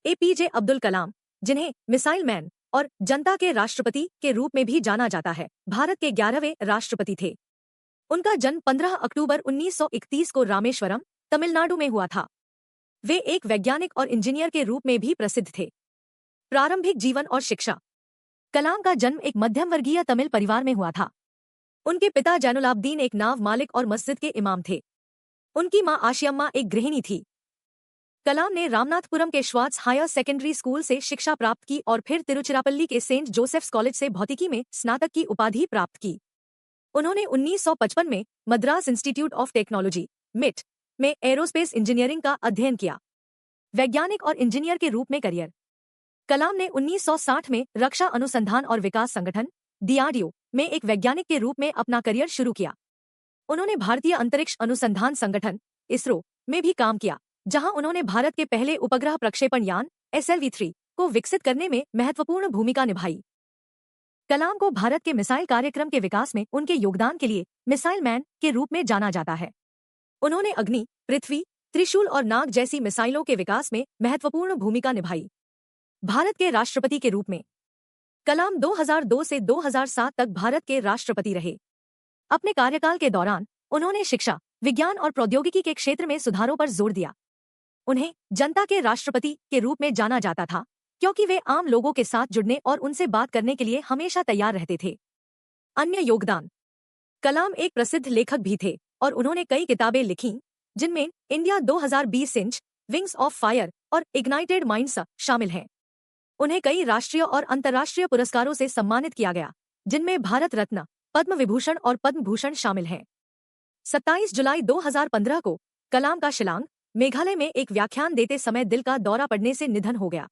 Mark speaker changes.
Speaker 1: APJ Abdul Kalam, जिन्हें missile man और जनता के राष्ट्रपति के रूप में भी जाना जाता है, भारत के 11वें राष्ट्रपति थे। उनका जन्म 15 अक्टूबर 1931 को रामेश्वरम, तमिलनाडु में हुआ था। वे एक वैज्ञानिक और इंजीनियर के रूप में भी प्रसिद्ध थे। प्रारंभिक जीवन और शिक्षा। कलाम का जन्म एक मध्यम वर्गीय तमिल परिवार में हुआ था। उनके पिता जैनुलाब्दीन एक नाव मालिक और मस्जिद के इमाम थे। उनकी मां आशियम्मा एक गृहिणी थी। कलाम ने रामनाथपुरम के श्वार्ट्ज हायर सेकेंडरी स्कूल से शिक्षा प्राप्त की और फिर तिरुचिरापल्ली के सेंट जोसेफ्स कॉलेज से भौतिकी में स्नातक की उपाधि प्राप्त की। उन्होंने 1955 में मद्रास इंस्टीट्यूट ऑफ टेक्नोलॉजी मिट में एरोस्पेस इंजीनियरिंग का अध्ययन किया। वैज्ञानिक और इंजीनियर के रूप में करियर। कलाम ने 1960 में रक्षा अनुसंधान और विकास संगठन DRDO में एक वैज्ञानिक के रूप में अपना करियर शुरू किया। उन्होंने भारतीय अंतरिक्ष अनुसंधान संगठन इसरो में भी काम किया, जहां उन्होंने भारत के पहले उपग्रह प्रक्षेपण यान SLV-3 को विकसित करने में महत्वपूर्ण भूमिका निभाई। कलाम को भारत के मिसाइल कार्यक्रम के विकास में उनके योगदान के लिए मिसाइल मैन के रूप में जाना जाता है। उन्होंने अग्नि, पृथ्वी, त्रिशूल और नाग जैसी मिसाइलों के विकास में महत्वपूर्ण भूमिका निभाई। भारत के राष्ट्रपति के रूप में कलाम 2002 से 2007 तक भारत के राष्ट्रपति रहे। अपने कार्यकाल के दौरान उन्होंने शिक्षा, विज्ञान और प्रौद्योगिकी के क्षेत्र में सुधारों पर जोर दिया। उन्हें जनता के राष्ट्रपति के रूप में जाना जाता था, क्योंकि वे आम लोगों के साथ जुड़ने और उनसे बात करने के लिए हमेशा तैयार रहते थे। अन्य योगदान। कलाम एक प्रसिद्ध लेखक भी थे और उन्होंने कई किताबें लिखीं, जिनमें India 2020 inch, wings of fire और इग्नाइटेड माइंड्स शामिल हैं। उन्हें कई राष्ट्रीय और अंतर्राष्ट्रीय पुरस्कारों से सम्मानित किया गया, जिनमें भारत रत्न, पद्म विभूषण और पद्म भूषण शामिल हैं। 27 जुलाई 2015 को कलाम का शिलांग, मेघालय में एक व्याख्यान देते समय दिल का दौरा पड़ने से निधन हो गया।